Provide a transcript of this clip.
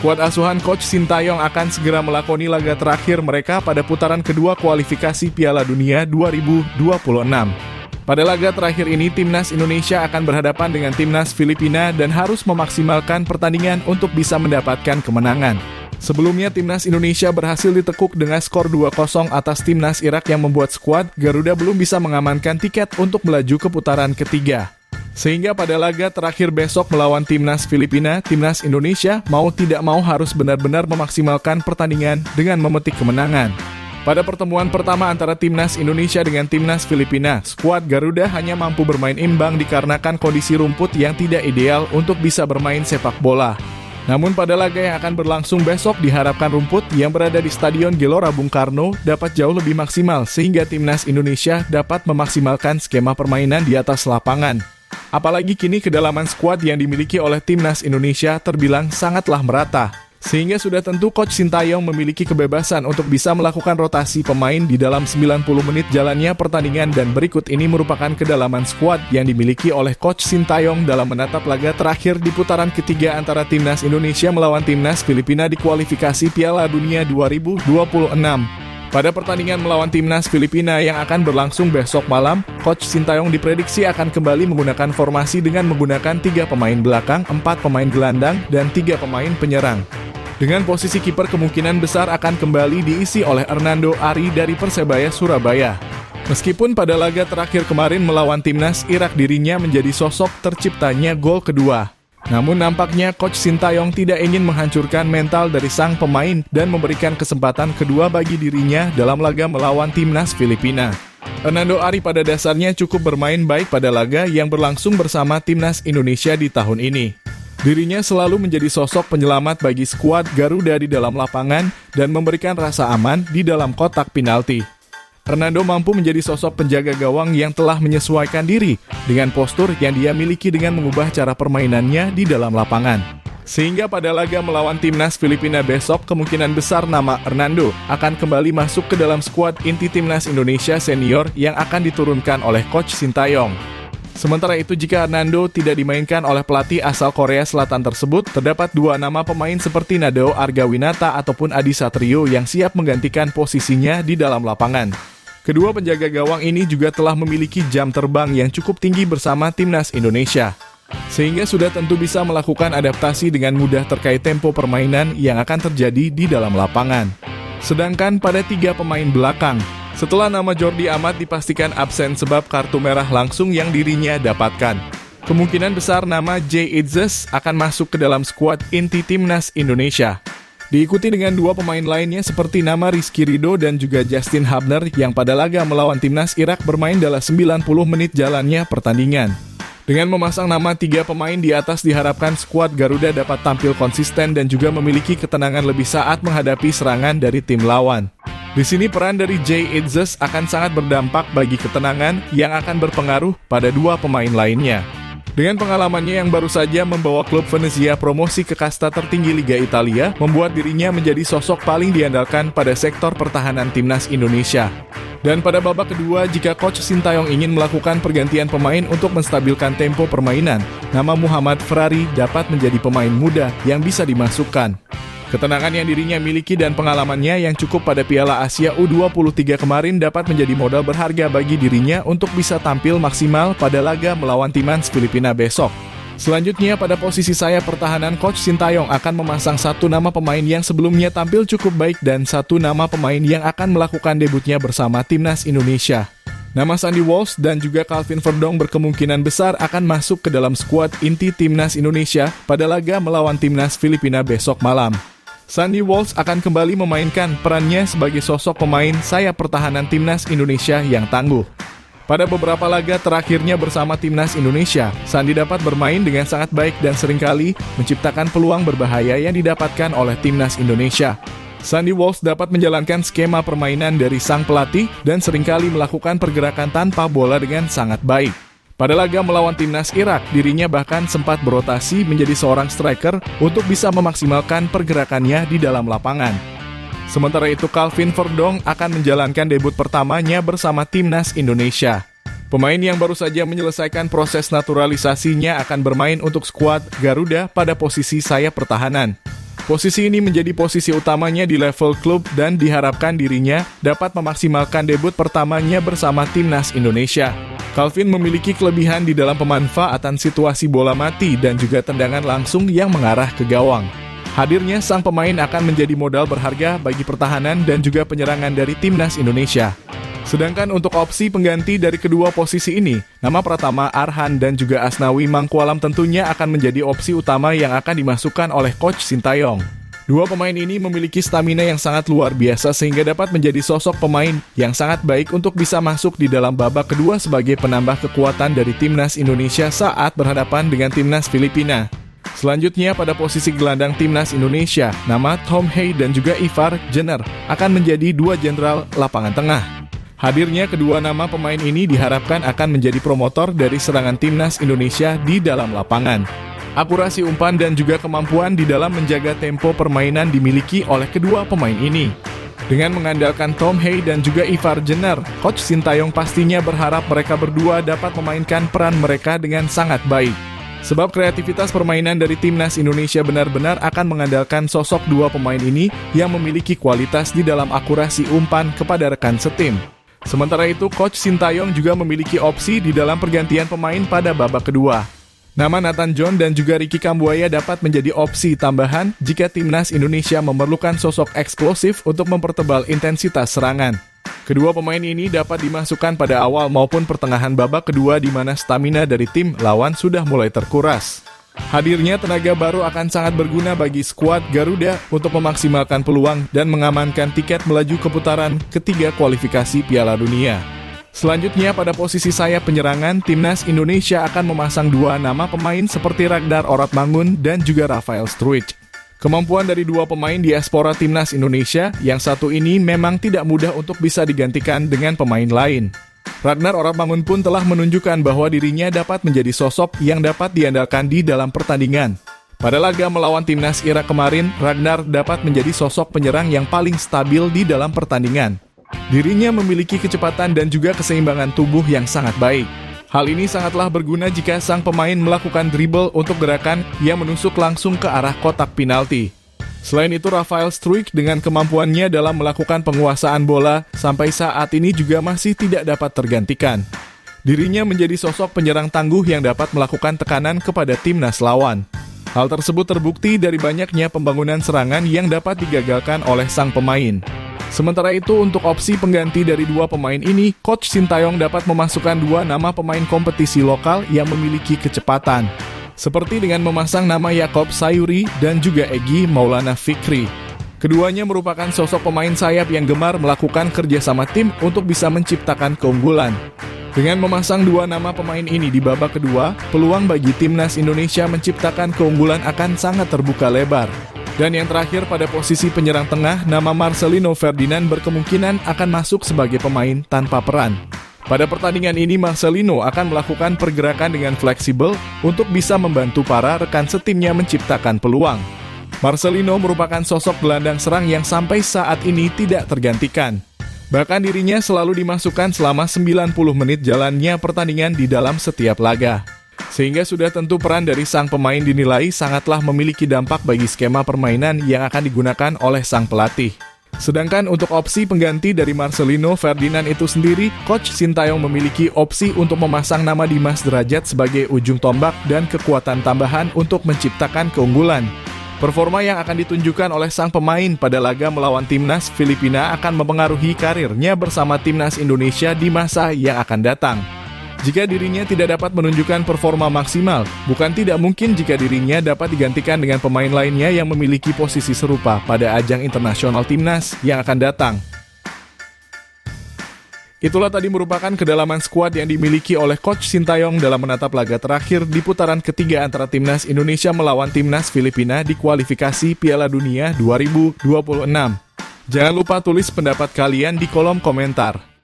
Skuad asuhan Coach Sintayong akan segera melakoni laga terakhir mereka pada putaran kedua kualifikasi Piala Dunia 2026. Pada laga terakhir ini, Timnas Indonesia akan berhadapan dengan Timnas Filipina dan harus memaksimalkan pertandingan untuk bisa mendapatkan kemenangan. Sebelumnya, Timnas Indonesia berhasil ditekuk dengan skor 2-0 atas Timnas Irak yang membuat skuad Garuda belum bisa mengamankan tiket untuk melaju ke putaran ketiga. Sehingga pada laga terakhir besok melawan Timnas Filipina, Timnas Indonesia mau tidak mau harus benar-benar memaksimalkan pertandingan dengan memetik kemenangan. Pada pertemuan pertama antara Timnas Indonesia dengan Timnas Filipina, skuad Garuda hanya mampu bermain imbang dikarenakan kondisi rumput yang tidak ideal untuk bisa bermain sepak bola. Namun pada laga yang akan berlangsung besok diharapkan rumput yang berada di Stadion Gelora Bung Karno dapat jauh lebih maksimal sehingga Timnas Indonesia dapat memaksimalkan skema permainan di atas lapangan. Apalagi kini kedalaman skuad yang dimiliki oleh Timnas Indonesia terbilang sangatlah merata. Sehingga sudah tentu Coach Sintayong memiliki kebebasan untuk bisa melakukan rotasi pemain di dalam 90 menit jalannya pertandingan dan berikut ini merupakan kedalaman skuad yang dimiliki oleh Coach Sintayong dalam menatap laga terakhir di putaran ketiga antara Timnas Indonesia melawan Timnas Filipina di kualifikasi Piala Dunia 2026. Pada pertandingan melawan Timnas Filipina yang akan berlangsung besok malam, Coach Sintayong diprediksi akan kembali menggunakan formasi dengan menggunakan 3 pemain belakang, 4 pemain gelandang, dan 3 pemain penyerang. Dengan posisi kiper kemungkinan besar akan kembali diisi oleh Hernando Ari dari Persebaya Surabaya. Meskipun pada laga terakhir kemarin melawan Timnas Irak dirinya menjadi sosok terciptanya gol kedua. Namun nampaknya Coach Sintayong tidak ingin menghancurkan mental dari sang pemain dan memberikan kesempatan kedua bagi dirinya dalam laga melawan Timnas Filipina. Hernando Ari pada dasarnya cukup bermain baik pada laga yang berlangsung bersama Timnas Indonesia di tahun ini. Dirinya selalu menjadi sosok penyelamat bagi skuad Garuda di dalam lapangan dan memberikan rasa aman di dalam kotak penalti. Hernando mampu menjadi sosok penjaga gawang yang telah menyesuaikan diri dengan postur yang dia miliki dengan mengubah cara permainannya di dalam lapangan. Sehingga pada laga melawan Timnas Filipina besok, kemungkinan besar nama Hernando akan kembali masuk ke dalam skuad inti Timnas Indonesia senior yang akan diturunkan oleh Coach Sintayong. Sementara itu, jika Hernando tidak dimainkan oleh pelatih asal Korea Selatan tersebut, terdapat 2 nama pemain seperti Nadeo Argawinata ataupun Adi Satrio yang siap menggantikan posisinya di dalam lapangan. Kedua penjaga gawang ini juga telah memiliki jam terbang yang cukup tinggi bersama Timnas Indonesia. Sehingga sudah tentu bisa melakukan adaptasi dengan mudah terkait tempo permainan yang akan terjadi di dalam lapangan. Sedangkan pada 3 pemain belakang, setelah nama Jordi Amat dipastikan absen sebab kartu merah langsung yang dirinya dapatkan, kemungkinan besar nama Jay Itzes akan masuk ke dalam skuad inti Timnas Indonesia. Diikuti dengan 2 pemain lainnya seperti nama Rizky Ridho dan juga Justin Hubner yang pada laga melawan Timnas Irak bermain dalam 90 menit jalannya pertandingan. Dengan memasang nama 3 pemain di atas diharapkan skuad Garuda dapat tampil konsisten dan juga memiliki ketenangan lebih saat menghadapi serangan dari tim lawan. Di sini peran dari Jay Itzes akan sangat berdampak bagi ketenangan yang akan berpengaruh pada 2 pemain lainnya. Dengan pengalamannya yang baru saja membawa klub Venezia promosi ke kasta tertinggi Liga Italia, membuat dirinya menjadi sosok paling diandalkan pada sektor pertahanan Timnas Indonesia. Dan pada babak kedua, jika Coach Sintayong ingin melakukan pergantian pemain untuk menstabilkan tempo permainan, nama Muhammad Ferrari dapat menjadi pemain muda yang bisa dimasukkan. Ketenangan yang dirinya miliki dan pengalamannya yang cukup pada Piala Asia U23 kemarin dapat menjadi modal berharga bagi dirinya untuk bisa tampil maksimal pada laga melawan Timnas Filipina besok. Selanjutnya pada posisi sayap pertahanan, Coach Sintayong akan memasang 1 nama pemain yang sebelumnya tampil cukup baik dan 1 nama pemain yang akan melakukan debutnya bersama Timnas Indonesia. Nama Sandy Walsh dan juga Calvin Verdong berkemungkinan besar akan masuk ke dalam skuad inti Timnas Indonesia pada laga melawan Timnas Filipina besok malam. Sandy Walsh akan kembali memainkan perannya sebagai sosok pemain sayap pertahanan Timnas Indonesia yang tangguh. Pada beberapa laga terakhirnya bersama Timnas Indonesia, Sandy dapat bermain dengan sangat baik dan seringkali menciptakan peluang berbahaya yang didapatkan oleh Timnas Indonesia. Sandy Walsh dapat menjalankan skema permainan dari sang pelatih dan seringkali melakukan pergerakan tanpa bola dengan sangat baik. Pada laga melawan Timnas Irak, dirinya bahkan sempat berotasi menjadi seorang striker untuk bisa memaksimalkan pergerakannya di dalam lapangan. Sementara itu, Calvin Verdong akan menjalankan debut pertamanya bersama Timnas Indonesia. Pemain yang baru saja menyelesaikan proses naturalisasinya akan bermain untuk skuad Garuda pada posisi sayap pertahanan. Posisi ini menjadi posisi utamanya di level klub dan diharapkan dirinya dapat memaksimalkan debut pertamanya bersama timnas Indonesia. Calvin memiliki kelebihan di dalam pemanfaatan situasi bola mati dan juga tendangan langsung yang mengarah ke gawang. Hadirnya sang pemain akan menjadi modal berharga bagi pertahanan dan juga penyerangan dari timnas Indonesia. Sedangkan untuk opsi pengganti dari kedua posisi ini, nama Pratama Arhan dan juga Asnawi Mangkualam tentunya akan menjadi opsi utama yang akan dimasukkan oleh Coach Sintayong. Dua pemain ini memiliki stamina yang sangat luar biasa sehingga dapat menjadi sosok pemain yang sangat baik untuk bisa masuk di dalam babak kedua sebagai penambah kekuatan dari timnas Indonesia saat berhadapan dengan timnas Filipina. Selanjutnya pada posisi gelandang timnas Indonesia, nama Tom Hey dan juga Ivar Jenner akan menjadi dua jenderal lapangan tengah. Hadirnya kedua nama pemain ini diharapkan akan menjadi promotor dari serangan timnas Indonesia di dalam lapangan. Akurasi umpan dan juga kemampuan di dalam menjaga tempo permainan dimiliki oleh kedua pemain ini. Dengan mengandalkan Tom Hey dan juga Ivar Jenner, Coach Sintayong pastinya berharap mereka berdua dapat memainkan peran mereka dengan sangat baik. Sebab kreativitas permainan dari timnas Indonesia benar-benar akan mengandalkan sosok dua pemain ini yang memiliki kualitas di dalam akurasi umpan kepada rekan setim. Sementara itu, Coach Sintayong juga memiliki opsi di dalam pergantian pemain pada babak kedua. Nama Nathan John dan juga Ricky Kambuaya dapat menjadi opsi tambahan jika timnas Indonesia memerlukan sosok eksplosif untuk mempertebal intensitas serangan. Kedua pemain ini dapat dimasukkan pada awal maupun pertengahan babak kedua di mana stamina dari tim lawan sudah mulai terkuras. Hadirnya tenaga baru akan sangat berguna bagi skuad Garuda untuk memaksimalkan peluang dan mengamankan tiket melaju ke putaran ketiga kualifikasi Piala Dunia. Selanjutnya pada posisi sayap penyerangan, timnas Indonesia akan memasang dua nama pemain seperti Ragnar Oratmangun dan juga Rafael Struijk. Kemampuan dari dua pemain diaspora timnas Indonesia yang satu ini memang tidak mudah untuk bisa digantikan dengan pemain lain. Ragnar Oratmangun pun telah menunjukkan bahwa dirinya dapat menjadi sosok yang dapat diandalkan di dalam pertandingan. Pada laga melawan timnas Irak kemarin, Ragnar dapat menjadi sosok penyerang yang paling stabil di dalam pertandingan. Dirinya memiliki kecepatan dan juga keseimbangan tubuh yang sangat baik. Hal ini sangatlah berguna jika sang pemain melakukan dribble untuk gerakan yang menusuk langsung ke arah kotak penalti. Selain itu, Rafael Struijk dengan kemampuannya dalam melakukan penguasaan bola sampai saat ini juga masih tidak dapat tergantikan. Dirinya menjadi sosok penyerang tangguh yang dapat melakukan tekanan kepada timnas lawan. Hal tersebut terbukti dari banyaknya pembangunan serangan yang dapat digagalkan oleh sang pemain. Sementara itu, untuk opsi pengganti dari dua pemain ini, Coach Sintayong dapat memasukkan dua nama pemain kompetisi lokal yang memiliki kecepatan. Seperti dengan memasang nama Yakob Sayuri dan juga Egy Maulana Fikri. Keduanya merupakan sosok pemain sayap yang gemar melakukan kerjasama tim untuk bisa menciptakan keunggulan. Dengan memasang dua nama pemain ini di babak kedua, peluang bagi timnas Indonesia menciptakan keunggulan akan sangat terbuka lebar. Dan yang terakhir pada posisi penyerang tengah, nama Marcelino Ferdinand berkemungkinan akan masuk sebagai pemain tanpa peran. Pada pertandingan ini, Marcelino akan melakukan pergerakan dengan fleksibel untuk bisa membantu para rekan setimnya menciptakan peluang. Marcelino merupakan sosok gelandang serang yang sampai saat ini tidak tergantikan. Bahkan dirinya selalu dimasukkan selama 90 menit jalannya pertandingan di dalam setiap laga. Sehingga sudah tentu peran dari sang pemain dinilai sangatlah memiliki dampak bagi skema permainan yang akan digunakan oleh sang pelatih. Sedangkan untuk opsi pengganti dari Marcelino Ferdinand itu sendiri, Coach Sintayong memiliki opsi untuk memasang nama Dimas Derajat sebagai ujung tombak dan kekuatan tambahan untuk menciptakan keunggulan. Performa yang akan ditunjukkan oleh sang pemain pada laga melawan timnas Filipina akan mempengaruhi karirnya bersama timnas Indonesia di masa yang akan datang. Jika dirinya tidak dapat menunjukkan performa maksimal, bukan tidak mungkin jika dirinya dapat digantikan dengan pemain lainnya yang memiliki posisi serupa pada ajang internasional timnas yang akan datang. Itulah tadi merupakan kedalaman skuad yang dimiliki oleh Coach Sintayong dalam menatap laga terakhir di putaran ketiga antara timnas Indonesia melawan timnas Filipina di kualifikasi Piala Dunia 2026. Jangan lupa tulis pendapat kalian di kolom komentar.